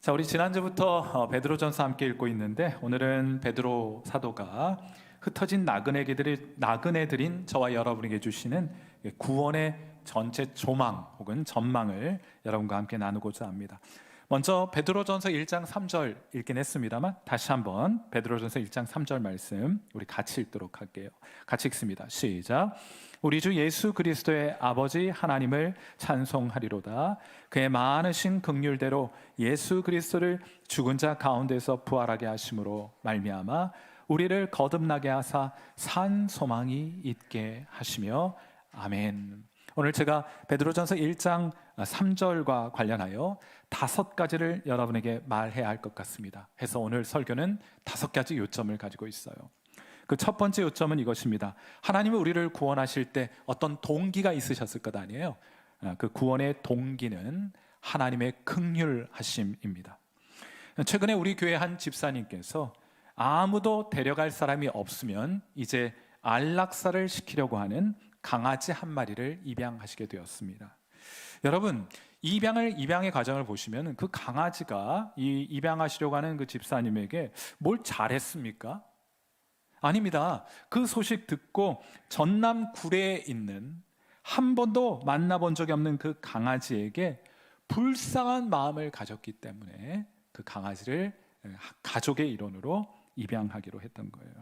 자, 우리 지난주부터 베드로전서 함께 읽고 있는데 오늘은 베드로 사도가 흩어진 나그네들인 저와 여러분에게 주시는 구원의 전체 조망 혹은 전망을 여러분과 함께 나누고자 합니다. 먼저 베드로전서 1장 3절 읽긴 했습니다만 다시 한번 베드로전서 1장 3절 말씀 우리 같이 읽도록 할게요. 같이 읽습니다. 시작. 우리 주 예수 그리스도의 아버지 하나님을 찬송하리로다. 그의 많으신 긍휼대로 예수 그리스도를 죽은 자 가운데서 부활하게 하심으로 말미암아 우리를 거듭나게 하사 산 소망이 있게 하시며 아멘. 오늘 제가 베드로전서 1장 3절과 관련하여 5가지를 여러분에게 말해야 할 것 같습니다. 해서 오늘 설교는 5가지 요점을 가지고 있어요. 그 첫 번째 요점은 이것입니다. 하나님은 우리를 구원하실 때 어떤 동기가 있으셨을 것 아니에요. 그 구원의 동기는 하나님의 긍휼하심입니다. 최근에 우리 교회 한 집사님께서 아무도 데려갈 사람이 없으면 이제 안락사를 시키려고 하는 강아지 한 마리를 입양하시게 되었습니다. 여러분, 입양의 과정을 보시면 그 강아지가 이 입양하시려고 하는 그 집사님에게 뭘 잘했습니까? 아닙니다. 그 소식 듣고 전남 구례에 있는 한 번도 만나본 적이 없는 그 강아지에게 불쌍한 마음을 가졌기 때문에 그 강아지를 가족의 일원으로 입양하기로 했던 거예요.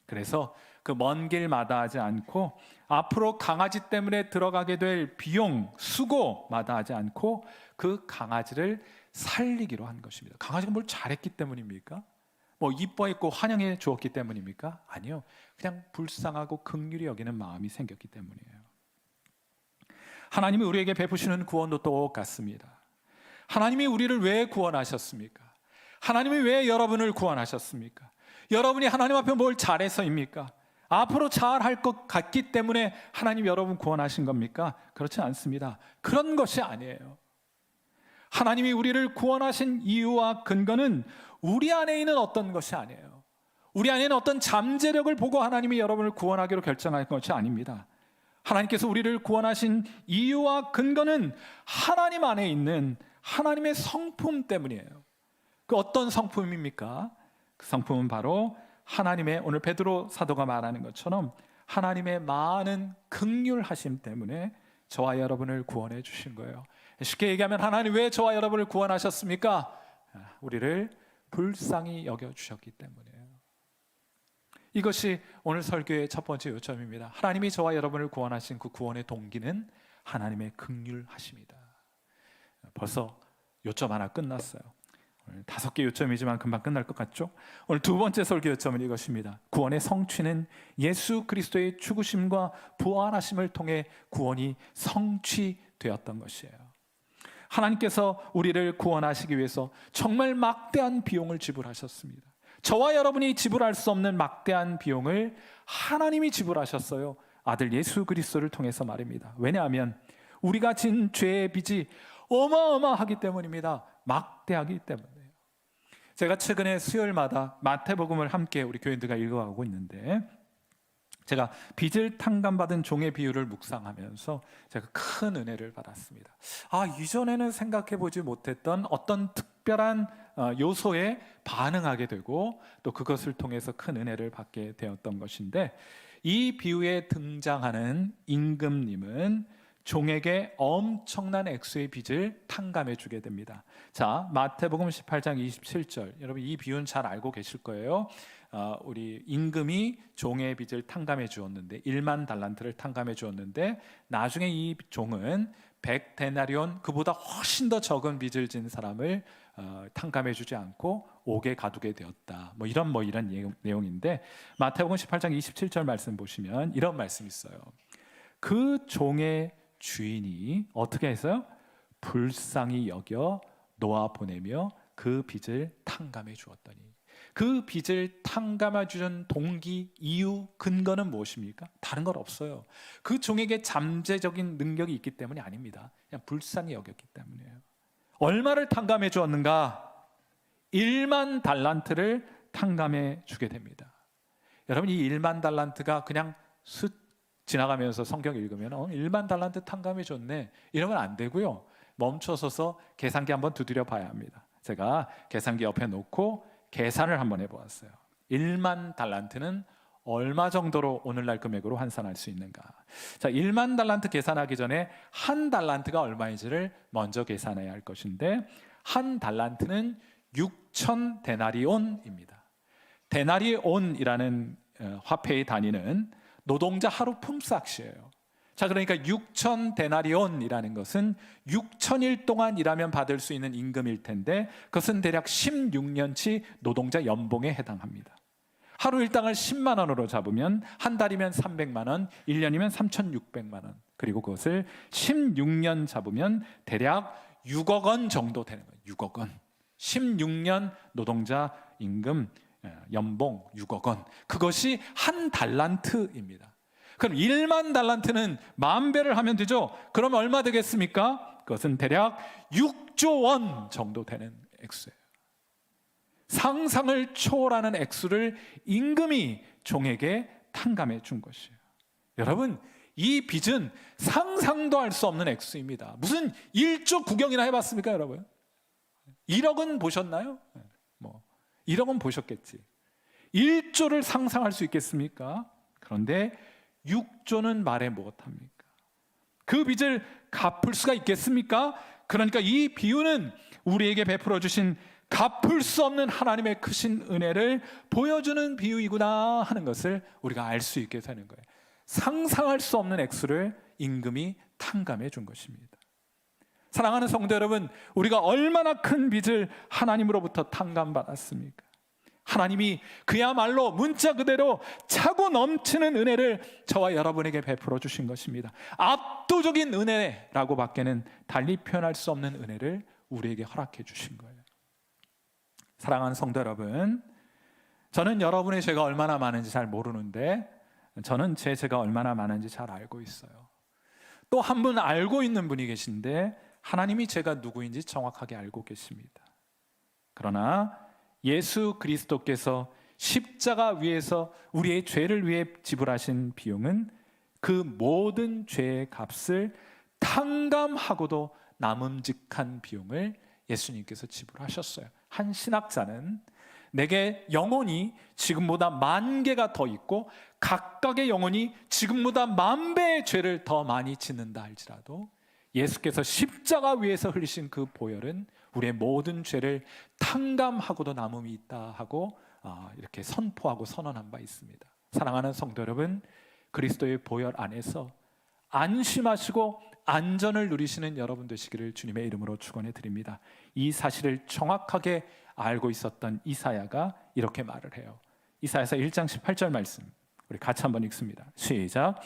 그래서 그 먼 길 마다하지 않고 앞으로 강아지 때문에 들어가게 될 비용, 수고 마다하지 않고 그 강아지를 살리기로 한 것입니다. 강아지가 뭘 잘했기 때문입니까? 뭐 이뻐했고 환영해 주었기 때문입니까? 아니요. 그냥 불쌍하고 긍휼히 여기는 마음이 생겼기 때문이에요. 하나님이 우리에게 베푸시는 구원도 똑같습니다. 하나님이 우리를 왜 구원하셨습니까? 하나님이 왜 여러분을 구원하셨습니까? 여러분이 하나님 앞에 뭘 잘해서입니까? 앞으로 잘할 것 같기 때문에 하나님 여러분 구원하신 겁니까? 그렇지 않습니다. 그런 것이 아니에요. 하나님이 우리를 구원하신 이유와 근거는 우리 안에 있는 어떤 것이 아니에요. 우리 안에 있는 어떤 잠재력을 보고 하나님이 여러분을 구원하기로 결정한 것이 아닙니다. 하나님께서 우리를 구원하신 이유와 근거는 하나님 안에 있는 하나님의 성품 때문이에요. 그 어떤 성품입니까? 그 성품은 바로 하나님의, 오늘 베드로 사도가 말하는 것처럼 하나님의 많은 긍휼하심 때문에 저와 여러분을 구원해 주신 거예요. 쉽게 얘기하면 하나님 왜 저와 여러분을 구원하셨습니까? 우리를 불쌍히 여겨주셨기 때문이에요. 이것이 오늘 설교의 첫 번째 요점입니다. 하나님이 저와 여러분을 구원하신 그 구원의 동기는 하나님의 긍휼하심이다. 벌써 요점 하나 끝났어요. 오늘 5개 요점이지만 금방 끝날 것 같죠? 오늘 두 번째 설교 요점은 이것입니다. 구원의 성취는 예수 그리스도의 죽으심과 부활하심을 통해 구원이 성취되었던 것이에요. 하나님께서 우리를 구원하시기 위해서 정말 막대한 비용을 지불하셨습니다. 저와 여러분이 지불할 수 없는 막대한 비용을 하나님이 지불하셨어요. 아들 예수 그리스도를 통해서 말입니다. 왜냐하면 우리가 진 죄의 빚이 어마어마하기 때문입니다. 막대하기 때문이에요. 제가 최근에 수요일마다 마태복음을 함께 우리 교인들과 읽어가고 있는데 제가 빚을 탕감받은 종의 비유를 묵상하면서 제가 큰 은혜를 받았습니다. 이전에는 생각해보지 못했던 어떤 특별한 요소에 반응하게 되고 또 그것을 통해서 큰 은혜를 받게 되었던 것인데, 이 비유에 등장하는 임금님은 종에게 엄청난 액수의 빚을 탕감해 주게 됩니다. 자, 마태복음 18장 27절. 여러분 이 비유는 잘 알고 계실 거예요. 우리 임금이 종의 빚을 탕감해 주었는데 1만 달란트를 탕감해 주었는데 나중에 이 종은 100데나리온, 그보다 훨씬 더 적은 빚을 진 사람을 탕감해 주지 않고 옥에 가두게 되었다. 이런 내용인데 마태복음 18장 27절 말씀 보시면 이런 말씀이 있어요. 그 종의 주인이 어떻게 했어요? 불쌍히 여겨 놓아 보내며 그 빚을 탕감해 주었더니. 그 빚을 탕감해 주는 동기, 이유, 근거는 무엇입니까? 다른 건 없어요. 그 종에게 잠재적인 능력이 있기 때문이 아닙니다. 그냥 불쌍히 여겼기 때문이에요. 얼마를 탕감해 주었는가? 1만 달란트를 탕감해 주게 됩니다. 여러분 이 1만 달란트가 그냥 지나가면서 성경 읽으면 1만 달란트 탕감해 줬네 이러면 안 되고요. 멈춰서서 계산기 한번 두드려 봐야 합니다. 제가 계산기 옆에 놓고 계산을 한번 해보았어요. 1만 달란트는 얼마 정도로 오늘날 금액으로 환산할 수 있는가? 자, 1만 달란트 계산하기 전에 한 달란트가 얼마인지를 먼저 계산해야 할 것인데, 한 달란트는 6천 데나리온입니다. 데나리온이라는 화폐의 단위는 노동자 하루 품삯이에요. 자, 그러니까 6천 데나리온이라는 것은 6천일 동안 일하면 받을 수 있는 임금일 텐데, 그것은 대략 16년치 노동자 연봉에 해당합니다. 하루 일당을 10만 원으로 잡으면 한 달이면 300만 원, 1년이면 3,600만 원. 그리고 그것을 16년 잡으면 대략 6억 원 정도 되는 거예요. 6억 원. 16년 노동자 임금 연봉 6억 원. 그것이 한 달란트입니다. 그럼 1만 달란트는 10,000배를 하면 되죠. 그럼 얼마 되겠습니까? 그것은 대략 6조 원 정도 되는 액수예요. 상상을 초월하는 액수를 임금이 종에게 탕감해 준 것이에요. 여러분, 이 빚은 상상도 할 수 없는 액수입니다. 무슨 1조 구경이나 해봤습니까, 여러분? 1억은 보셨나요? 1억은 보셨겠지. 1조를 상상할 수 있겠습니까? 그런데 6조는 말해 못합니까? 그 빚을 갚을 수가 있겠습니까? 그러니까 이 비유는 우리에게 베풀어 주신 갚을 수 없는 하나님의 크신 은혜를 보여주는 비유이구나 하는 것을 우리가 알 수 있게 되는 거예요. 상상할 수 없는 액수를 임금이 탕감해 준 것입니다. 사랑하는 성도 여러분, 우리가 얼마나 큰 빚을 하나님으로부터 탕감받았습니까? 하나님이 그야말로 문자 그대로 차고 넘치는 은혜를 저와 여러분에게 베풀어 주신 것입니다. 압도적인 은혜라고 밖에는 달리 표현할 수 없는 은혜를 우리에게 허락해 주신 거예요. 사랑하는 성도 여러분, 저는 여러분의 죄가 얼마나 많은지 잘 모르는데 저는 제 죄가 얼마나 많은지 잘 알고 있어요. 또 한 분 알고 있는 분이 계신데 하나님이 제가 누구인지 정확하게 알고 계십니다. 그러나 예수 그리스도께서 십자가 위에서 우리의 죄를 위해 지불하신 비용은 그 모든 죄의 값을 탕감하고도 남음직한 비용을 예수님께서 지불하셨어요. 한 신학자는 내게 영혼이 지금보다 10,000개가 더 있고 각각의 영혼이 지금보다 10,000배의 죄를 더 많이 짓는다 할지라도 예수께서 십자가 위에서 흘리신 그 보혈은 우리의 모든 죄를 탕감하고도 남음이 있다 하고 이렇게 선포하고 선언한 바 있습니다. 사랑하는 성도 여러분, 그리스도의 보혈 안에서 안심하시고 안전을 누리시는 여러분 되시기를 주님의 이름으로 축원해 드립니다. 이 사실을 정확하게 알고 있었던 이사야가 이렇게 말을 해요. 이사야서 1장 18절 말씀 우리 같이 한번 읽습니다. 시작.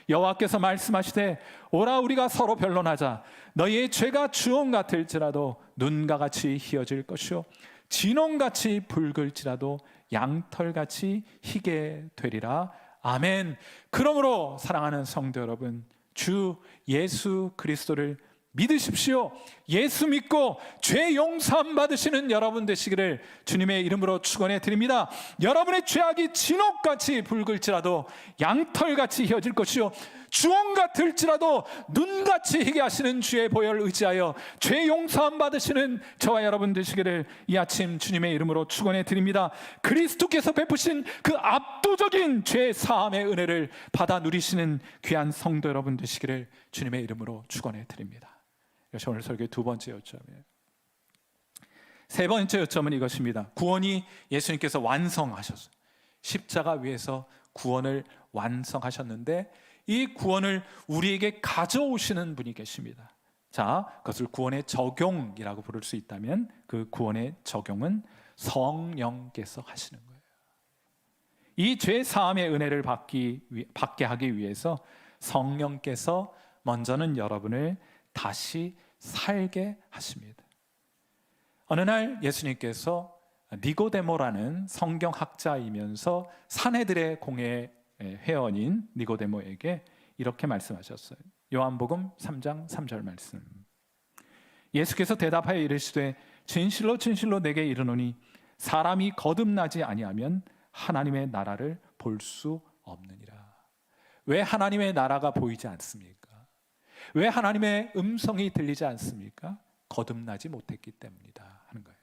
여호와께서 말씀하시되 오라 우리가 서로 변론하자. 너희의 죄가 주홍 같을지라도 눈과 같이 희어질 것이요 진홍같이 붉을지라도 양털같이 희게 되리라. 아멘. 그러므로 사랑하는 성도 여러분, 주 예수 그리스도를 믿으십시오. 예수 믿고 죄 용서함 받으시는 여러분 되시기를 주님의 이름으로 축원해 드립니다. 여러분의 죄악이 진옥같이 붉을지라도 양털같이 휘어질 것이요 주홍 같을지라도 눈같이 희게 하시는 주의 보혈을 의지하여 죄 용서함 받으시는 저와 여러분 되시기를 이 아침 주님의 이름으로 축원해 드립니다. 그리스도께서 베푸신 그 압도적인 죄 사함의 은혜를 받아 누리시는 귀한 성도 여러분 되시기를 주님의 이름으로 축원해 드립니다. 이것이 오늘 설교의 두 번째 요점이에요. 세 번째 요점은 이것입니다. 구원이 예수님께서 완성하셨어요. 십자가 위에서 구원을 완성하셨는데 이 구원을 우리에게 가져오시는 분이 계십니다. 자, 그것을 구원의 적용이라고 부를 수 있다면 그 구원의 적용은 성령께서 하시는 거예요. 이 죄 사함의 은혜를 받게 하기 위해서 성령께서 먼저는 여러분을 다시 살게 하십니다. 어느 날 예수님께서 니고데모라는 성경학자이면서 산헤드의 공회 회원인 니고데모에게 이렇게 말씀하셨어요. 요한복음 3장 3절 말씀. 예수께서 대답하여 이르시되 진실로 진실로 내게 이르노니 사람이 거듭나지 아니하면 하나님의 나라를 볼 수 없느니라. 왜 하나님의 나라가 보이지 않습니까? 왜 하나님의 음성이 들리지 않습니까? 거듭나지 못했기 때문이다 하는 거예요.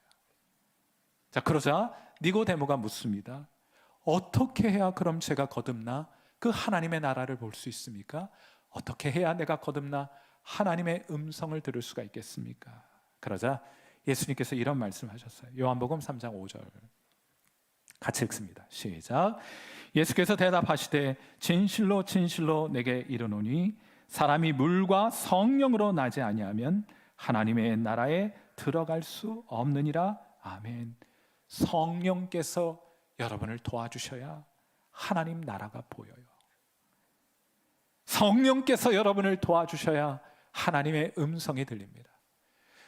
자, 그러자 니고데모가 묻습니다. 어떻게 해야 그럼 제가 거듭나 그 하나님의 나라를 볼 수 있습니까? 어떻게 해야 내가 거듭나 하나님의 음성을 들을 수가 있겠습니까? 그러자 예수님께서 이런 말씀하셨어요. 요한복음 3장 5절 같이 읽습니다. 시작. 예수께서 대답하시되 진실로 진실로 내게 이르노니 사람이 물과 성령으로 나지 아니하면 하나님의 나라에 들어갈 수 없느니라. 아멘. 성령께서 여러분을 도와주셔야 하나님 나라가 보여요. 성령께서 여러분을 도와주셔야 하나님의 음성이 들립니다.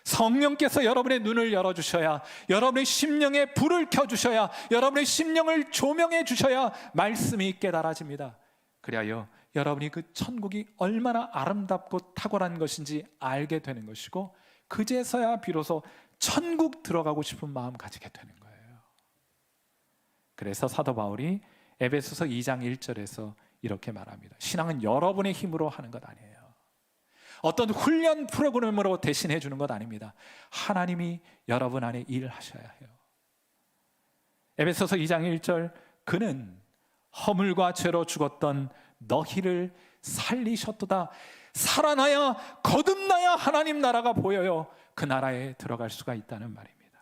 성령께서 여러분의 눈을 열어주셔야, 여러분의 심령에 불을 켜주셔야, 여러분의 심령을 조명해 주셔야 말씀이 깨달아집니다. 그리하여 여러분이 그 천국이 얼마나 아름답고 탁월한 것인지 알게 되는 것이고, 그제서야 비로소 천국 들어가고 싶은 마음 가지게 되는 거예요. 그래서 사도 바울이 에베소서 2장 1절에서 이렇게 말합니다. 신앙은 여러분의 힘으로 하는 것 아니에요. 어떤 훈련 프로그램으로 대신해 주는 것 아닙니다. 하나님이 여러분 안에 일하셔야 해요. 에베소서 2장 1절, 그는 허물과 죄로 죽었던 너희를 살리셨도다. 살아나야 거듭나야 하나님 나라가 보여요. 그 나라에 들어갈 수가 있다는 말입니다.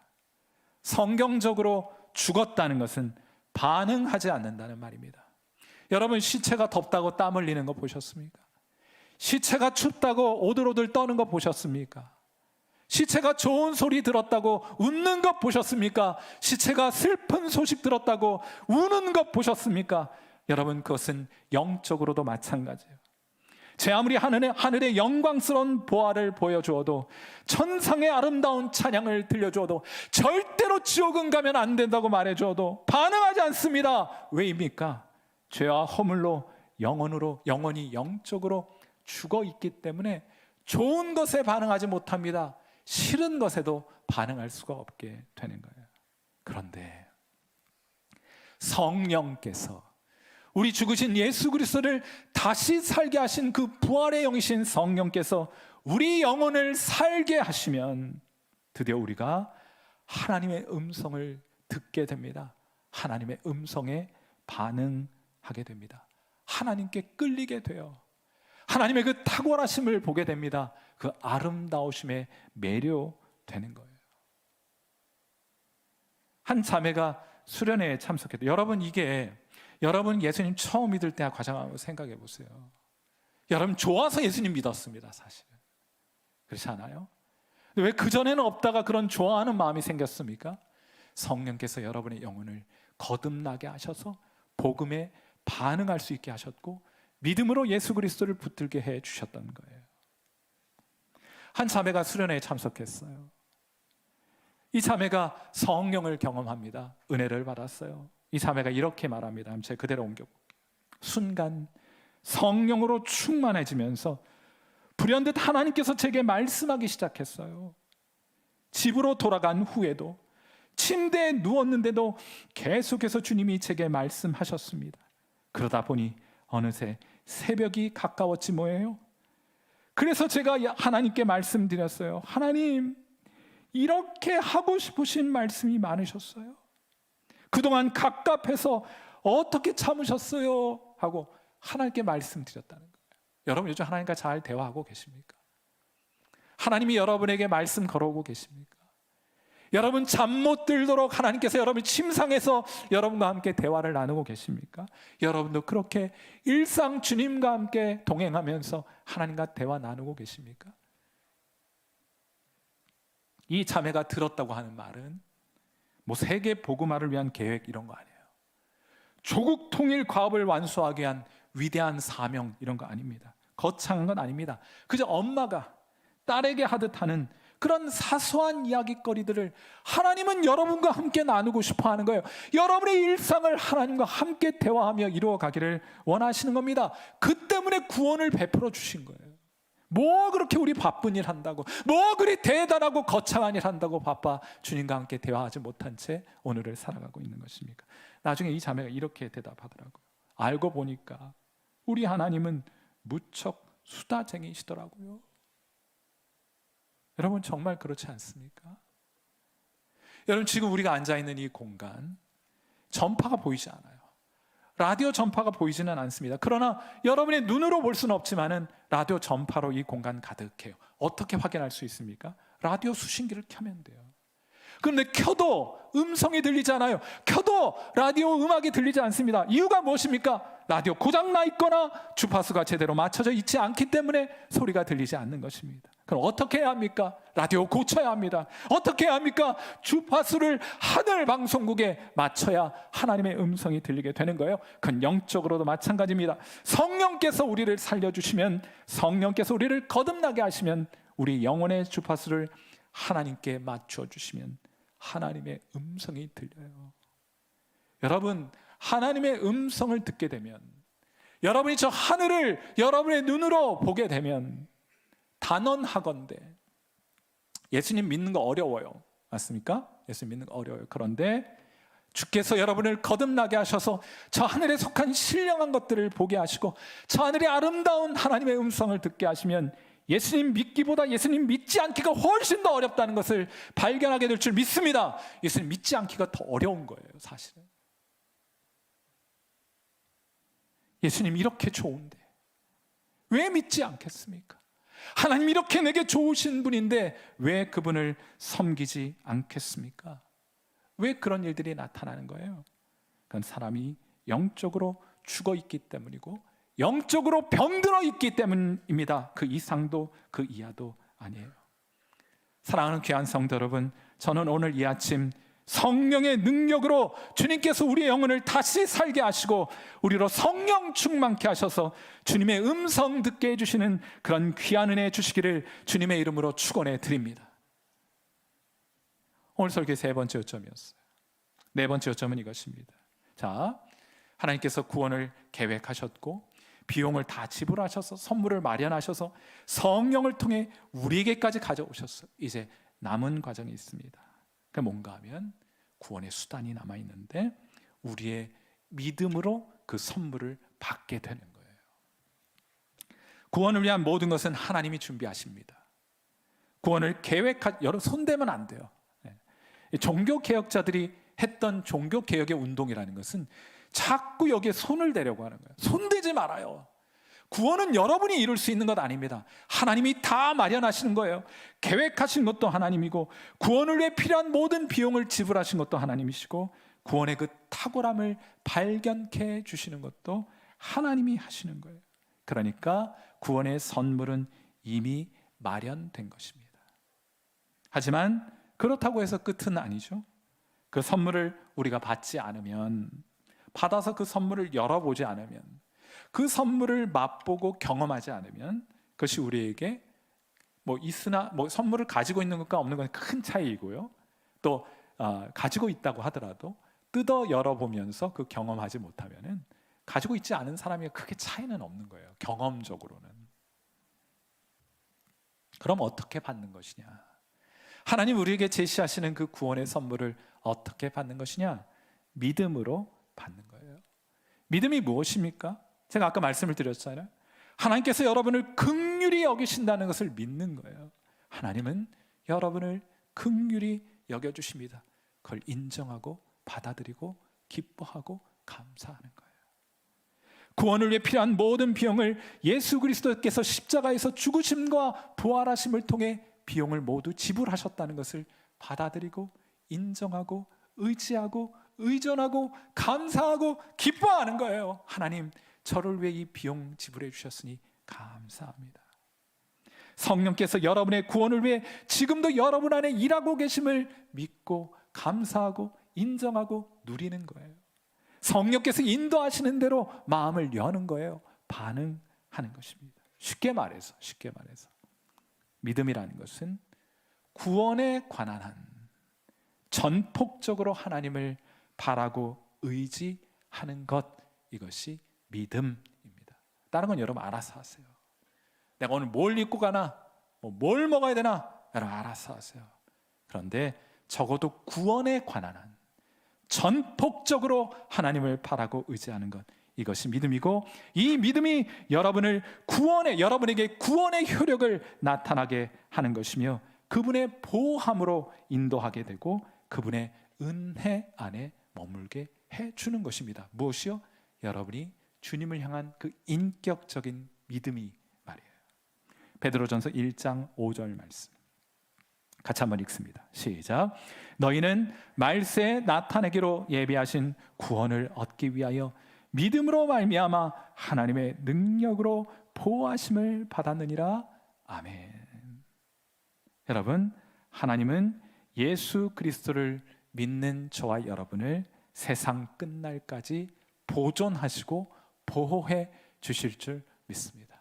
성경적으로 죽었다는 것은 반응하지 않는다는 말입니다. 여러분, 시체가 덥다고 땀 흘리는 거 보셨습니까? 시체가 춥다고 오들오들 떠는 거 보셨습니까? 시체가 좋은 소리 들었다고 웃는 것 보셨습니까? 시체가 슬픈 소식 들었다고 우는 것 보셨습니까? 여러분, 그것은 영적으로도 마찬가지예요. 제 아무리 하늘의 영광스러운 보화를 보여주어도, 천상의 아름다운 찬양을 들려주어도, 절대로 지옥은 가면 안 된다고 말해주어도 반응하지 않습니다. 왜입니까? 죄와 허물로 영원히 영적으로 죽어 있기 때문에 좋은 것에 반응하지 못합니다. 싫은 것에도 반응할 수가 없게 되는 거예요. 그런데 성령께서, 우리 죽으신 예수 그리스도를 다시 살게 하신 그 부활의 영이신 성령께서 우리 영혼을 살게 하시면 드디어 우리가 하나님의 음성을 듣게 됩니다. 하나님의 음성에 반응하게 됩니다. 하나님께 끌리게 돼요. 하나님의 그 탁월하심을 보게 됩니다. 그 아름다우심에 매료되는 거예요. 한 자매가 수련회에 참석했대요. 여러분, 이게 여러분 예수님 처음 믿을 때 과정을 생각해 보세요. 여러분 좋아서 예수님 믿었습니다, 사실은. 그렇지 않아요? 왜 그전에는 없다가 그런 좋아하는 마음이 생겼습니까? 성령께서 여러분의 영혼을 거듭나게 하셔서 복음에 반응할 수 있게 하셨고, 믿음으로 예수 그리스도를 붙들게 해 주셨던 거예요. 한 자매가 수련회에 참석했어요. 이 자매가 성령을 경험합니다. 은혜를 받았어요. 이 자매가 이렇게 말합니다. 제가 그대로 옮겨볼게요. 순간 성령으로 충만해지면서 불현듯 하나님께서 제게 말씀하기 시작했어요. 집으로 돌아간 후에도, 침대에 누웠는데도 계속해서 주님이 제게 말씀하셨습니다. 그러다 보니 어느새 새벽이 가까웠지 뭐예요. 그래서 제가 하나님께 말씀드렸어요. 하나님, 이렇게 하고 싶으신 말씀이 많으셨어요. 그동안 갑갑해서 어떻게 참으셨어요? 하고 하나님께 말씀드렸다는 거예요. 여러분, 요즘 하나님과 잘 대화하고 계십니까? 하나님이 여러분에게 말씀 걸어오고 계십니까? 여러분 잠 못 들도록 하나님께서 여러분 침상에서 여러분과 함께 대화를 나누고 계십니까? 여러분도 그렇게 일상 주님과 함께 동행하면서 하나님과 대화 나누고 계십니까? 이 자매가 들었다고 하는 말은 뭐 세계 복음화를 위한 계획 이런 거 아니에요. 조국 통일 과업을 완수하기 위한 위대한 사명 이런 거 아닙니다. 거창한 건 아닙니다. 그저 엄마가 딸에게 하듯 하는 그런 사소한 이야기거리들을 하나님은 여러분과 함께 나누고 싶어 하는 거예요. 여러분의 일상을 하나님과 함께 대화하며 이루어가기를 원하시는 겁니다. 그 때문에 구원을 베풀어 주신 거예요. 뭐 그렇게 우리 바쁜 일 한다고, 뭐 그리 대단하고 거창한 일 한다고 바빠 주님과 함께 대화하지 못한 채 오늘을 살아가고 있는 것입니까? 나중에 이 자매가 이렇게 대답하더라고요. 알고 보니까 우리 하나님은 무척 수다쟁이시더라고요. 여러분 정말 그렇지 않습니까? 여러분, 지금 우리가 앉아있는 이 공간, 전파가 보이지 않아요. 라디오 전파가 보이지는 않습니다. 그러나 여러분의 눈으로 볼 수는 없지만은 라디오 전파로 이 공간 가득해요. 어떻게 확인할 수 있습니까? 라디오 수신기를 켜면 돼요. 그런데 켜도 음성이 들리지 않아요. 켜도 라디오 음악이 들리지 않습니다. 이유가 무엇입니까? 라디오 고장나 있거나 주파수가 제대로 맞춰져 있지 않기 때문에 소리가 들리지 않는 것입니다. 그럼 어떻게 해야 합니까? 라디오 고쳐야 합니다. 어떻게 해야 합니까? 주파수를 하늘 방송국에 맞춰야 하나님의 음성이 들리게 되는 거예요. 그건 영적으로도 마찬가지입니다. 성령께서 우리를 살려주시면, 성령께서 우리를 거듭나게 하시면, 우리 영혼의 주파수를 하나님께 맞춰 주시면 하나님의 음성이 들려요. 여러분, 하나님의 음성을 듣게 되면, 여러분이 저 하늘을 여러분의 눈으로 보게 되면, 단언하건대 예수님 믿는 거 어려워요. 맞습니까? 예수님 믿는 거 어려워요. 그런데 주께서 여러분을 거듭나게 하셔서 저 하늘에 속한 신령한 것들을 보게 하시고 저 하늘의 아름다운 하나님의 음성을 듣게 하시면 예수님 믿기보다 예수님 믿지 않기가 훨씬 더 어렵다는 것을 발견하게 될 줄 믿습니다. 예수님 믿지 않기가 더 어려운 거예요, 사실은. 예수님 이렇게 좋은데 왜 믿지 않겠습니까? 하나님 이렇게 내게 좋으신 분인데 왜 그분을 섬기지 않겠습니까? 왜 그런 일들이 나타나는 거예요? 그건 사람이 영적으로 죽어 있기 때문이고 영적으로 병들어 있기 때문입니다. 그 이상도 그 이하도 아니에요. 사랑하는 귀한 성도 여러분, 저는 오늘 이 아침 성령의 능력으로 주님께서 우리의 영혼을 다시 살게 하시고 우리로 성령 충만케 하셔서 주님의 음성 듣게 해주시는 그런 귀한 은혜 주시기를 주님의 이름으로 축원해 드립니다. 오늘 설교의 세 번째 요점이었어요. 네 번째 요점은 이것입니다. 자, 하나님께서 구원을 계획하셨고 비용을 다 지불하셔서 선물을 마련하셔서 성령을 통해 우리에게까지 가져오셨어요. 이제 남은 과정이 있습니다. 그게 뭔가 하면 구원의 수단이 남아있는데 우리의 믿음으로 그 선물을 받게 되는 거예요. 구원을 위한 모든 것은 하나님이 준비하십니다. 구원을 여러분 손대면 안 돼요. 종교개혁자들이 했던 종교개혁의 운동이라는 것은 자꾸 여기에 손을 대려고 하는 거예요. 손대지 말아요. 구원은 여러분이 이룰 수 있는 것 아닙니다. 하나님이 다 마련하시는 거예요. 계획하신 것도 하나님이고 구원을 위해 필요한 모든 비용을 지불하신 것도 하나님이시고 구원의 그 탁월함을 발견케 해주시는 것도 하나님이 하시는 거예요. 그러니까 구원의 선물은 이미 마련된 것입니다. 하지만 그렇다고 해서 끝은 아니죠. 그 선물을 우리가 받지 않으면, 받아서 그 선물을 열어보지 않으면, 그 선물을 맛보고 경험하지 않으면 그것이 우리에게 있으나 선물을 가지고 있는 것과 없는 건 큰 차이이고요. 또 가지고 있다고 하더라도 뜯어 열어보면서 그 경험하지 못하면은 가지고 있지 않은 사람이 크게 차이는 없는 거예요. 경험적으로는. 그럼 어떻게 받는 것이냐? 하나님 우리에게 제시하시는 그 구원의 선물을 어떻게 받는 것이냐? 믿음으로 받는 거예요. 믿음이 무엇입니까? 제가 아까 말씀을 드렸잖아요. 하나님께서 여러분을 긍휼히 여기신다는 것을 믿는 거예요. 하나님은 여러분을 긍휼히 여겨주십니다. 그걸 인정하고 받아들이고 기뻐하고 감사하는 거예요. 구원을 위해 필요한 모든 비용을 예수 그리스도께서 십자가에서 죽으심과 부활하심을 통해 비용을 모두 지불하셨다는 것을 받아들이고 인정하고 의지하고 의존하고 감사하고 기뻐하는 거예요. 하나님, 저를 위해 이 비용 지불해 주셨으니 감사합니다. 성령께서 여러분의 구원을 위해 지금도 여러분 안에 일하고 계심을 믿고 감사하고 인정하고 누리는 거예요. 성령께서 인도하시는 대로 마음을 여는 거예요. 반응하는 것입니다. 쉽게 말해서 믿음이라는 것은 구원에 관한 한 전폭적으로 하나님을 바라고 의지하는 것, 이것이 믿음입니다. 다른 건 여러분 알아서 하세요. 내가 오늘 뭘 입고 가나, 뭘 먹어야 되나, 여러분 알아서 하세요. 그런데 적어도 구원에 관한 한 전폭적으로 하나님을 바라고 의지하는 것, 이것이 믿음이고, 이 믿음이 여러분에게 구원의 효력을 나타나게 하는 것이며 그분의 보호함으로 인도하게 되고 그분의 은혜 안에 머물게 해주는 것입니다. 무엇이요? 여러분이 주님을 향한 그 인격적인 믿음이 말이에요. 베드로전서 1장 5절 말씀 같이 한번 읽습니다. 시작. 너희는 말세에 나타내기로 예비하신 구원을 얻기 위하여 믿음으로 말미암아 하나님의 능력으로 보호하심을 받았느니라. 아멘. 여러분, 하나님은 예수 그리스도를 믿는 저와 여러분을 세상 끝날까지 보존하시고 보호해 주실 줄 믿습니다.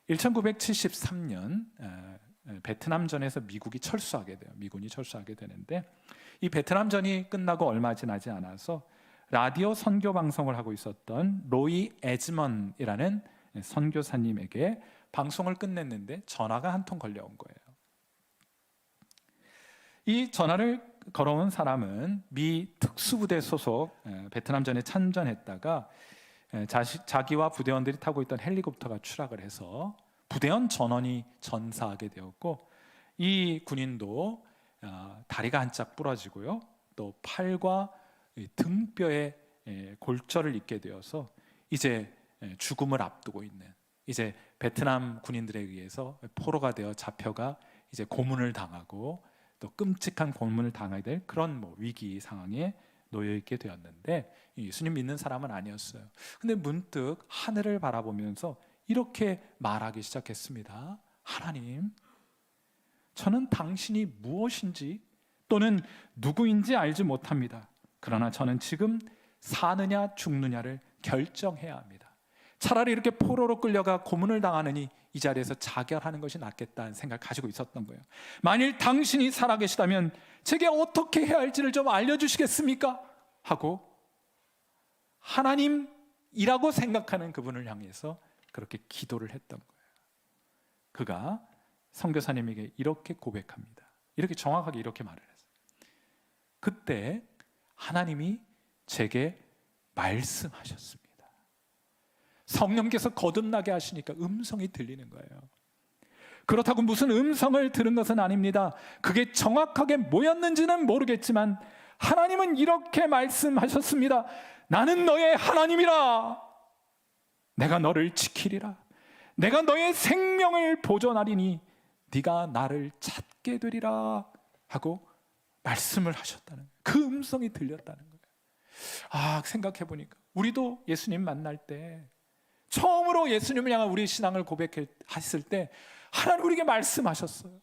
1973년 베트남전에서 미군이 철수하게 되는데, 이 베트남전이 끝나고 얼마 지나지 않아서 라디오 선교 방송을 하고 있었던 로이 에즈먼이라는 선교사님에게 방송을 끝냈는데 전화가 한 통 걸려온 거예요. 이 전화를 걸어온 사람은 미 특수부대 소속 베트남전에 참전했다가 자기와 부대원들이 타고 있던 헬리콥터가 추락을 해서 부대원 전원이 전사하게 되었고, 이 군인도 다리가 한짝 부러지고요, 또 팔과 등뼈에 골절을 입게 되어서 이제 죽음을 앞두고 있는, 이제 베트남 군인들에 의해서 포로가 되어 잡혀가 이제 고문을 당하고 또 끔찍한 고문을 당하게 될 그런 위기 상황에 놓여 있게 되었는데, 예수님 믿는 사람은 아니었어요. 근데 문득 하늘을 바라보면서 이렇게 말하기 시작했습니다. 하나님, 저는 당신이 무엇인지 또는 누구인지 알지 못합니다. 그러나 저는 지금 사느냐 죽느냐를 결정해야 합니다. 차라리 이렇게 포로로 끌려가 고문을 당하느니 이 자리에서 자결하는 것이 낫겠다는 생각을 가지고 있었던 거예요. 만일 당신이 살아계시다면 제게 어떻게 해야 할지를 좀 알려주시겠습니까? 하고 하나님이라고 생각하는 그분을 향해서 그렇게 기도를 했던 거예요. 그가 선교사님에게 이렇게 고백합니다. 이렇게 정확하게 이렇게 말을 했어요. 그때 하나님이 제게 말씀하셨습니다. 성령께서 거듭나게 하시니까 음성이 들리는 거예요. 그렇다고 무슨 음성을 들은 것은 아닙니다. 그게 정확하게 뭐였는지는 모르겠지만 하나님은 이렇게 말씀하셨습니다. 나는 너의 하나님이라. 내가 너를 지키리라. 내가 너의 생명을 보존하리니 네가 나를 찾게 되리라 하고 말씀을 하셨다는 거예요. 그 음성이 들렸다는 거예요. 생각해 보니까 우리도 예수님 만날 때, 처음으로 예수님을 향한 우리의 신앙을 고백했을 때 하나님 우리에게 말씀하셨어요.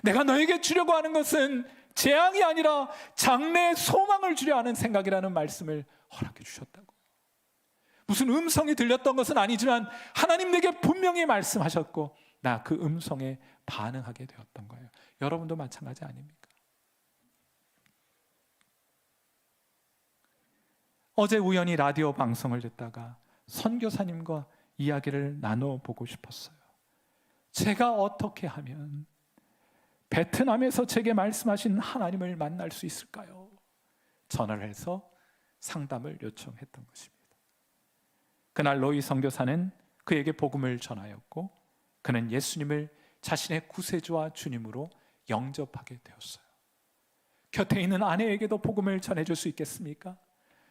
내가 너에게 주려고 하는 것은 재앙이 아니라 장래의 소망을 주려 하는 생각이라는 말씀을 허락해 주셨다고. 무슨 음성이 들렸던 것은 아니지만 하나님 내게 분명히 말씀하셨고 나 그 음성에 반응하게 되었던 거예요. 여러분도 마찬가지 아닙니까? 어제 우연히 라디오 방송을 듣다가 선교사님과 이야기를 나눠보고 싶었어요. 제가 어떻게 하면 베트남에서 제게 말씀하신 하나님을 만날 수 있을까요? 전화를 해서 상담을 요청했던 것입니다. 그날 로이 선교사는 그에게 복음을 전하였고 그는 예수님을 자신의 구세주와 주님으로 영접하게 되었어요. 곁에 있는 아내에게도 복음을 전해줄 수 있겠습니까?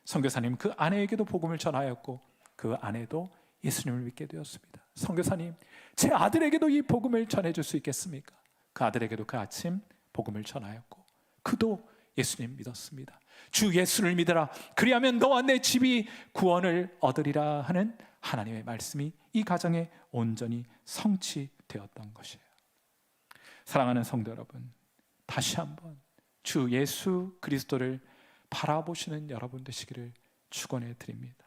선교사님 그 아내에게도 복음을 전하였고 그 아내도 예수님을 믿게 되었습니다. 선교사님, 제 아들에게도 이 복음을 전해줄 수 있겠습니까? 그 아들에게도 그 아침 복음을 전하였고 그도 예수님 믿었습니다. 주 예수를 믿어라. 그리하면 너와 내 집이 구원을 얻으리라 하는 하나님의 말씀이 이 가정에 온전히 성취되었던 것이에요. 사랑하는 성도 여러분, 다시 한번 주 예수 그리스도를 바라보시는 여러분 되시기를 축원해 드립니다.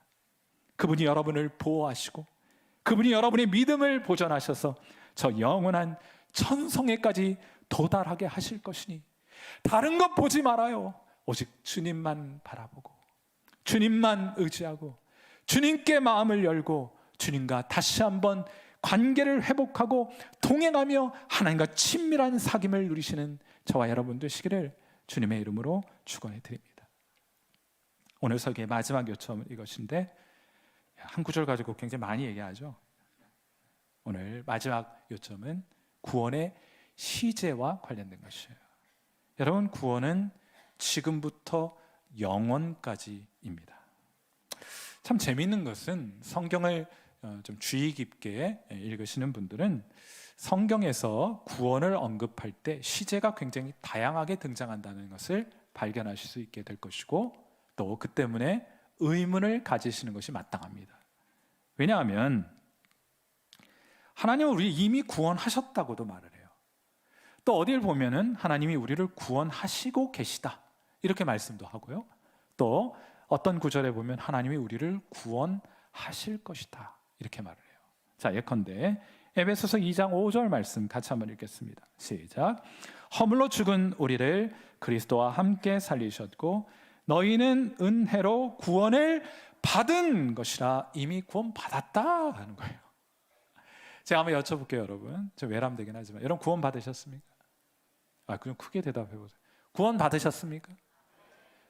그분이 여러분을 보호하시고 그분이 여러분의 믿음을 보존하셔서 저 영원한 천성에까지 도달하게 하실 것이니 다른 것 보지 말아요. 오직 주님만 바라보고 주님만 의지하고 주님께 마음을 열고 주님과 다시 한번 관계를 회복하고 동행하며 하나님과 친밀한 사귐을 누리시는 저와 여러분 되시기를 주님의 이름으로 축원해 드립니다. 오늘 설교의 마지막 요점은 이것인데, 한 구절 가지고 굉장히 많이 얘기하죠. 오늘 마지막 요점은 구원의 시제와 관련된 것이에요. 여러분, 구원은 지금부터 영원까지입니다. 참 재미있는 것은 성경을 좀 주의 깊게 읽으시는 분들은 성경에서 구원을 언급할 때 시제가 굉장히 다양하게 등장한다는 것을 발견하실 수 있게 될 것이고, 또 그 때문에 의문을 가지시는 것이 마땅합니다. 왜냐하면 하나님은 우리를 이미 구원하셨다고도 말을 해요. 또 어디를 보면은 하나님이 우리를 구원하시고 계시다 이렇게 말씀도 하고요. 또 어떤 구절에 보면 하나님이 우리를 구원하실 것이다 이렇게 말을 해요. 자, 예컨대 에베소서 2장 5절 말씀 같이 한번 읽겠습니다. 시작. 허물로 죽은 우리를 그리스도와 함께 살리셨고 너희는 은혜로 구원을 받은 것이라. 이미 구원 받았다 하는 거예요. 제가 한번 여쭤볼게요, 여러분. 좀 외람되긴 하지만 여러분 구원 받으셨습니까? 그럼 크게 대답해 보세요. 구원 받으셨습니까?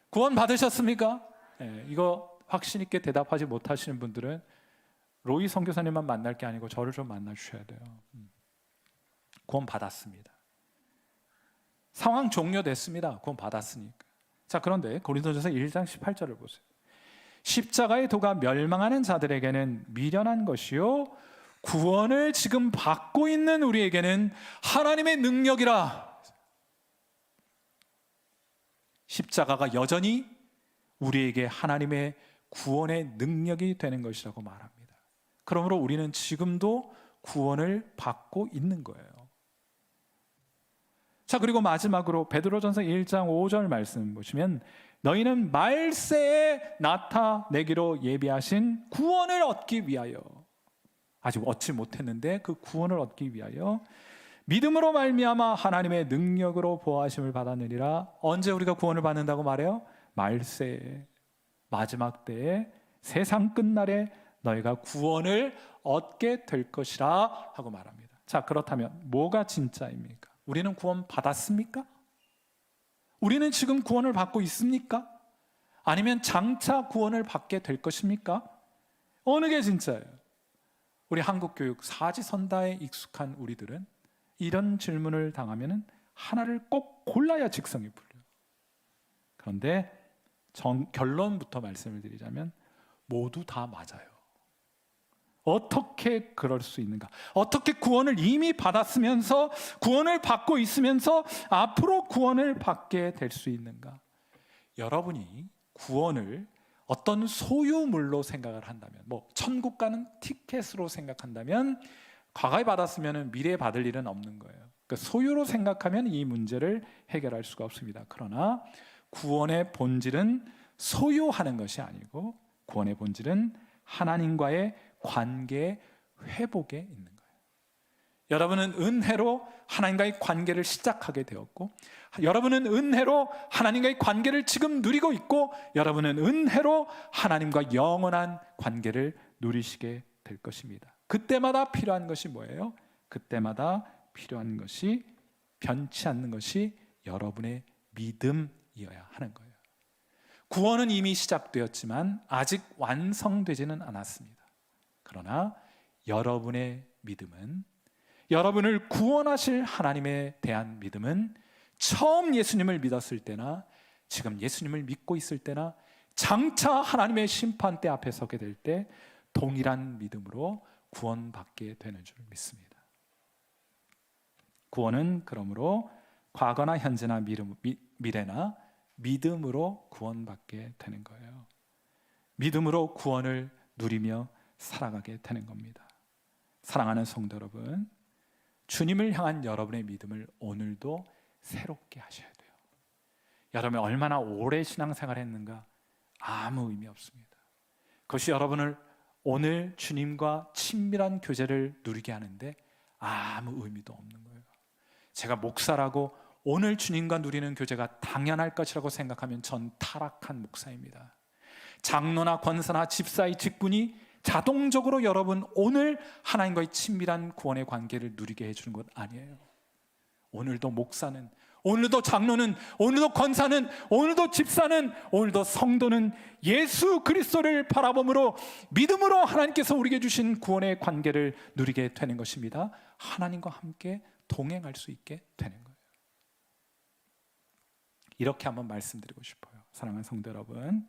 구원 받으셨습니까? 네, 이거 확신 있게 대답하지 못하시는 분들은 로이 선교사님만 만날 게 아니고 저를 좀 만나 주셔야 돼요. 구원 받았습니다. 상황 종료됐습니다. 구원 받았으니까. 자, 그런데 고린도전서 1장 18절을 보세요. 십자가의 도가 멸망하는 자들에게는 미련한 것이요 구원을 지금 받고 있는 우리에게는 하나님의 능력이라. 십자가가 여전히 우리에게 하나님의 구원의 능력이 되는 것이라고 말합니다. 그러므로 우리는 지금도 구원을 받고 있는 거예요. 자, 그리고 마지막으로 베드로전서 1장 5절 말씀 보시면 너희는 말세에 나타내기로 예비하신 구원을 얻기 위하여, 아직 얻지 못했는데 그 구원을 얻기 위하여 믿음으로 말미암아 하나님의 능력으로 보호하심을 받았느니라. 언제 우리가 구원을 받는다고 말해요? 말세에, 마지막 때에, 세상 끝날에 너희가 구원을 얻게 될 것이라 하고 말합니다. 자, 그렇다면 뭐가 진짜입니까? 우리는 구원 받았습니까? 우리는 지금 구원을 받고 있습니까? 아니면 장차 구원을 받게 될 것입니까? 어느 게 진짜예요? 우리 한국 교육 사지선다에 익숙한 우리들은 이런 질문을 당하면 하나를 꼭 골라야 직성이 풀려요. 그런데 결론부터 말씀을 드리자면 모두 다 맞아요. 어떻게 그럴 수 있는가? 어떻게 구원을 이미 받았으면서, 구원을 받고 있으면서 앞으로 구원을 받게 될 수 있는가? 여러분이 구원을 어떤 소유물로 생각을 한다면, 천국 가는 티켓으로 생각한다면 과거에 받았으면 미래에 받을 일은 없는 거예요. 그러니까 소유로 생각하면 이 문제를 해결할 수가 없습니다. 그러나 구원의 본질은 소유하는 것이 아니고 구원의 본질은 하나님과의 관계 회복에 있는 거예요. 여러분은 은혜로 하나님과의 관계를 시작하게 되었고, 여러분은 은혜로 하나님과의 관계를 지금 누리고 있고, 여러분은 은혜로 하나님과 영원한 관계를 누리시게 될 것입니다. 그때마다 필요한 것이 뭐예요? 그때마다 필요한 것이, 변치 않는 것이 여러분의 믿음이어야 하는 거예요. 구원은 이미 시작되었지만 아직 완성되지는 않았습니다. 그러나 여러분의 믿음은, 여러분을 구원하실 하나님에 대한 믿음은 처음 예수님을 믿었을 때나 지금 예수님을 믿고 있을 때나 장차 하나님의 심판대 앞에 서게 될 때 동일한 믿음으로 구원받게 되는 줄 믿습니다. 구원은 그러므로 과거나 현재나 미래나 믿음으로 구원받게 되는 거예요. 믿음으로 구원을 누리며 살아가게 되는 겁니다. 사랑하는 성도 여러분, 주님을 향한 여러분의 믿음을 오늘도 새롭게 하셔야 돼요. 여러분이 얼마나 오래 신앙생활 했는가 아무 의미 없습니다. 그것이 여러분을 오늘 주님과 친밀한 교제를 누리게 하는데 아무 의미도 없는 거예요. 제가 목사라고 오늘 주님과 누리는 교제가 당연할 것이라고 생각하면 전 타락한 목사입니다. 장로나 권사나 집사의 직분이 자동적으로 여러분 오늘 하나님과의 친밀한 구원의 관계를 누리게 해주는 것 아니에요. 오늘도 목사는 오늘도 장로는, 오늘도 권사는, 오늘도 집사는, 오늘도 성도는 예수 그리스도를 바라봄으로 믿음으로 하나님께서 우리에게 주신 구원의 관계를 누리게 되는 것입니다. 하나님과 함께 동행할 수 있게 되는 거예요. 이렇게 한번 말씀드리고 싶어요. 사랑하는 성도 여러분,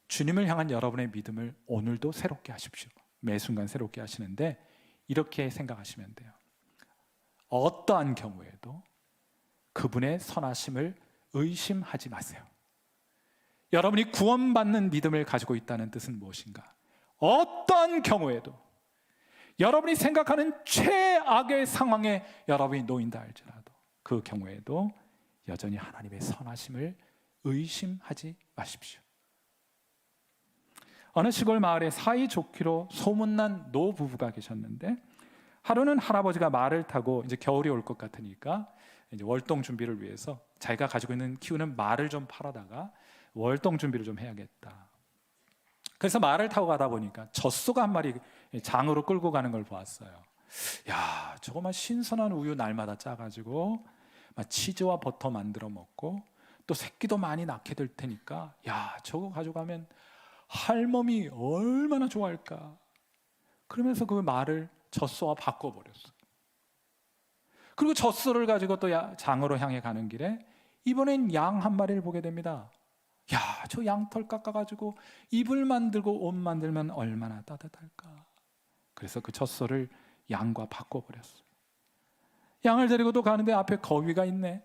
주님을 향한 여러분의 믿음을 오늘도 새롭게 하십시오. 매 순간 새롭게 하시는데 이렇게 생각하시면 돼요. 어떠한 경우에도 그분의 선하심을 의심하지 마세요. 여러분이 구원받는 믿음을 가지고 있다는 뜻은 무엇인가? 어떠한 경우에도 여러분이 생각하는 최악의 상황에 여러분이 놓인다 할지라도 그 경우에도 여전히 하나님의 선하심을 의심하지 마십시오. 어느 시골 마을에 사이좋기로 소문난 노부부가 계셨는데 하루는 할아버지가 말을 타고 이제 겨울이 올 것 같으니까 이제 월동 준비를 위해서 자기가 가지고 있는 키우는 말을 좀 팔아다가 월동 준비를 좀 해야겠다. 그래서 말을 타고 가다 보니까 젖소가 한 마리 장으로 끌고 가는 걸 보았어요. 야, 저거만 신선한 우유 날마다 짜가지고 막 치즈와 버터 만들어 먹고 또 새끼도 많이 낳게 될 테니까 야, 저거 가져가면 할멈이 얼마나 좋아할까. 그러면서 그 말을 젖소와 바꿔버렸어요. 그리고 젖소를 가지고 또 장으로 향해 가는 길에 이번엔 양 한 마리를 보게 됩니다. 야, 저 양털 깎아가지고 이불 만들고 옷 만들면 얼마나 따뜻할까. 그래서 그 젖소를 양과 바꿔버렸어요. 양을 데리고 또 가는데 앞에 거위가 있네.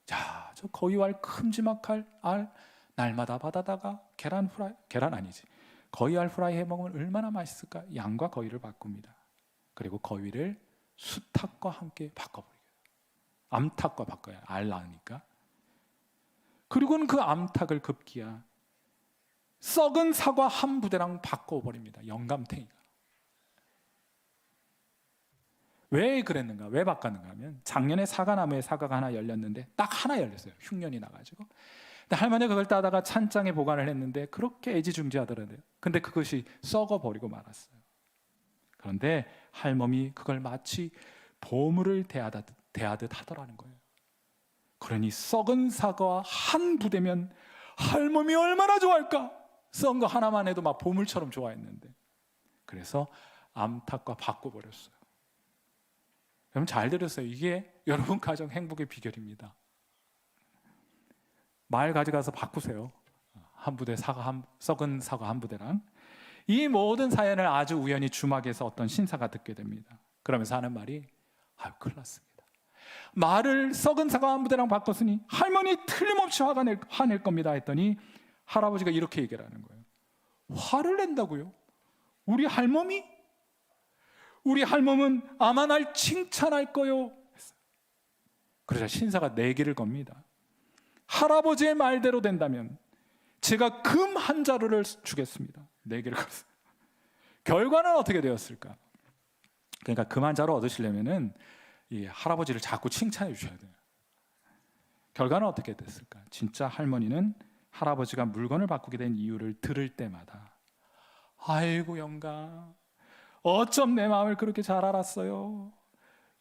자, 저 거위알 큼지막할 알 날마다 받아다가 계란 아니지, 거위알 프라이 해먹으면 얼마나 맛있을까. 양과 거위를 바꿉니다. 그리고 거위를 수탉과 함께 바꿔버리게 돼요. 암탉과 바꿔야 알 낳으니까. 그리고는 그 암탉을 급기야 썩은 사과 한 부대랑 바꿔버립니다. 영감탱이가. 왜 그랬는가? 왜 바꿨는가 하면 작년에 사과나무에 사과가 하나 열렸는데 딱 하나 열렸어요. 흉년이 나가지고. 근데 할머니가 그걸 따다가 찬장에 보관을 했는데 그렇게 애지중지하더라고요. 근데 그것이 썩어버리고 말았어요. 그런데 할멈이 그걸 마치 보물을 대하듯 하더라는 거예요. 그러니 썩은 사과 한 부대면 할멈이 얼마나 좋아할까? 썩은 거 하나만 해도 막 보물처럼 좋아했는데. 그래서 암탉과 바꿔버렸어요. 여러분 잘 들으세요. 이게 여러분 가정 행복의 비결입니다. 말 가져가서 바꾸세요. 한 부대 썩은 사과 한 부대랑. 이 모든 사연을 아주 우연히 주막에서 어떤 신사가 듣게 됩니다. 그러면서 하는 말이, 아유 큰일 났습니다. 말을 썩은 사과 한 부대랑 바꿨으니 할머니 틀림없이 화낼 겁니다 했더니 할아버지가 이렇게 얘기를 하는 거예요. 화를 낸다고요? 우리 할멈이? 우리 할멈은 아마 날 칭찬할 거요. 그러자 신사가 내기를 겁니다. 할아버지의 말대로 된다면 제가 금 한 자루를 주겠습니다. 내기를 걸었어요. 결과는 어떻게 되었을까? 그러니까 금 한 자루 얻으시려면은 이 할아버지를 자꾸 칭찬해 주셔야 돼요. 결과는 어떻게 됐을까? 진짜 할머니는 할아버지가 물건을 바꾸게 된 이유를 들을 때마다 아이고 영감, 어쩜 내 마음을 그렇게 잘 알았어요.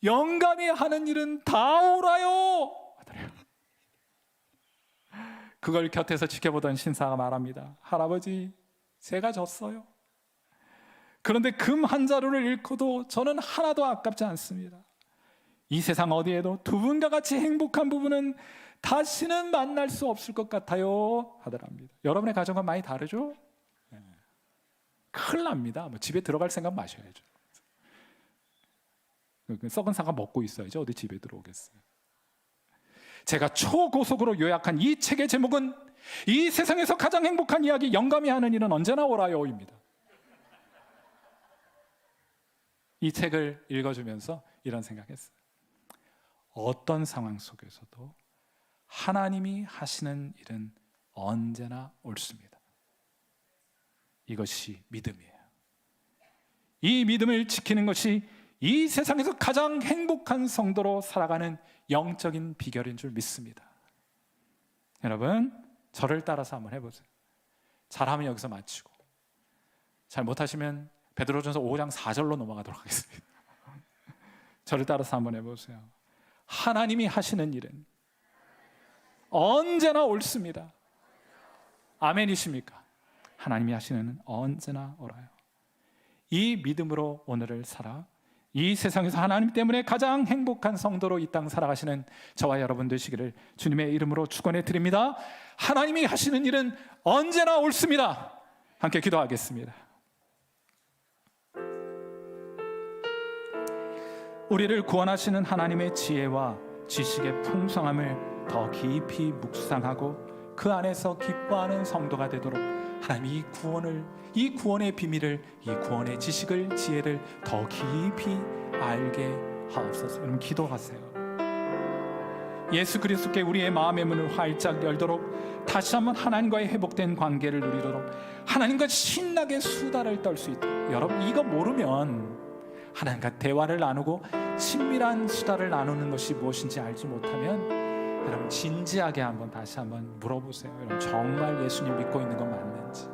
영감이 하는 일은 다 옳아요 하더래요. 그걸 곁에서 지켜보던 신사가 말합니다. 할아버지, 제가 졌어요. 그런데 금 한 자루를 잃고도 저는 하나도 아깝지 않습니다. 이 세상 어디에도 두 분과 같이 행복한 부부는 다시는 만날 수 없을 것 같아요 하더랍니다. 여러분의 가정과 많이 다르죠? 네. 큰일 납니다. 뭐 집에 들어갈 생각 마셔야죠. 썩은 사과 먹고 있어야죠. 어디 집에 들어오겠어요. 제가 초고속으로 요약한 이 책의 제목은 이 세상에서 가장 행복한 이야기, 영감이 하는 일은 언제나 옳아요입니다. 이 책을 읽어주면서 이런 생각했어요. 어떤 상황 속에서도 하나님이 하시는 일은 언제나 옳습니다. 이것이 믿음이에요. 이 믿음을 지키는 것이 이 세상에서 가장 행복한 성도로 살아가는 영적인 비결인 줄 믿습니다. 여러분, 저를 따라서 한번 해보세요. 잘하면 여기서 마치고, 잘 못하시면 베드로전서 5장 4절로 넘어가도록 하겠습니다. 저를 따라서 한번 해보세요. 하나님이 하시는 일은 언제나 옳습니다. 아멘이십니까? 하나님이 하시는 일은 언제나 옳아요. 이 믿음으로 오늘을 살아 이 세상에서 하나님 때문에 가장 행복한 성도로 이 땅 살아가시는 저와 여러분 되시기를 주님의 이름으로 축원해 드립니다. 하나님이 하시는 일은 언제나 옳습니다. 함께 기도하겠습니다. 우리를 구원하시는 하나님의 지혜와 지식의 풍성함을 더 깊이 묵상하고 그 안에서 기뻐하는 성도가 되도록 하나님 이 구원의 비밀을, 이 구원의 지식을, 지혜를 더 깊이 알게 하옵소서. 여러분 기도하세요. 예수 그리스도께 우리의 마음의 문을 활짝 열도록 다시 한번 하나님과의 회복된 관계를 누리도록 하나님과 신나게 수다를 떨 수 있도록. 여러분 이거 모르면 하나님과 대화를 나누고 친밀한 수다를 나누는 것이 무엇인지 알지 못하면 여러분 진지하게 다시 한번 물어보세요. 여러분 정말 예수님 믿고 있는 건 맞는지.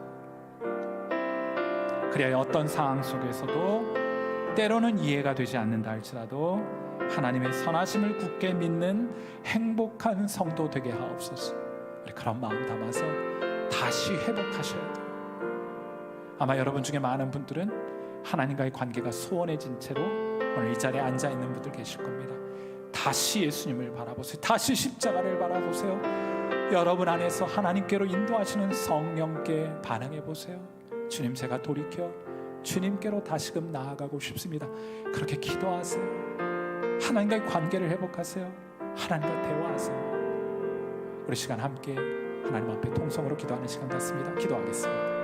그래야 어떤 상황 속에서도 때로는 이해가 되지 않는다 할지라도 하나님의 선하심을 굳게 믿는 행복한 성도 되게 하옵소서. 우리 그런 마음 담아서 다시 회복하셔야 돼요. 아마 여러분 중에 많은 분들은 하나님과의 관계가 소원해진 채로 오늘 이 자리에 앉아 있는 분들 계실 겁니다. 다시 예수님을 바라보세요. 다시 십자가를 바라보세요. 여러분 안에서 하나님께로 인도하시는 성령께 반응해 보세요. 주님, 제가 돌이켜 주님께로 다시금 나아가고 싶습니다. 그렇게 기도하세요. 하나님과의 관계를 회복하세요. 하나님과 대화하세요. 우리 시간 함께 하나님 앞에 통성으로 기도하는 시간 같습니다. 기도하겠습니다.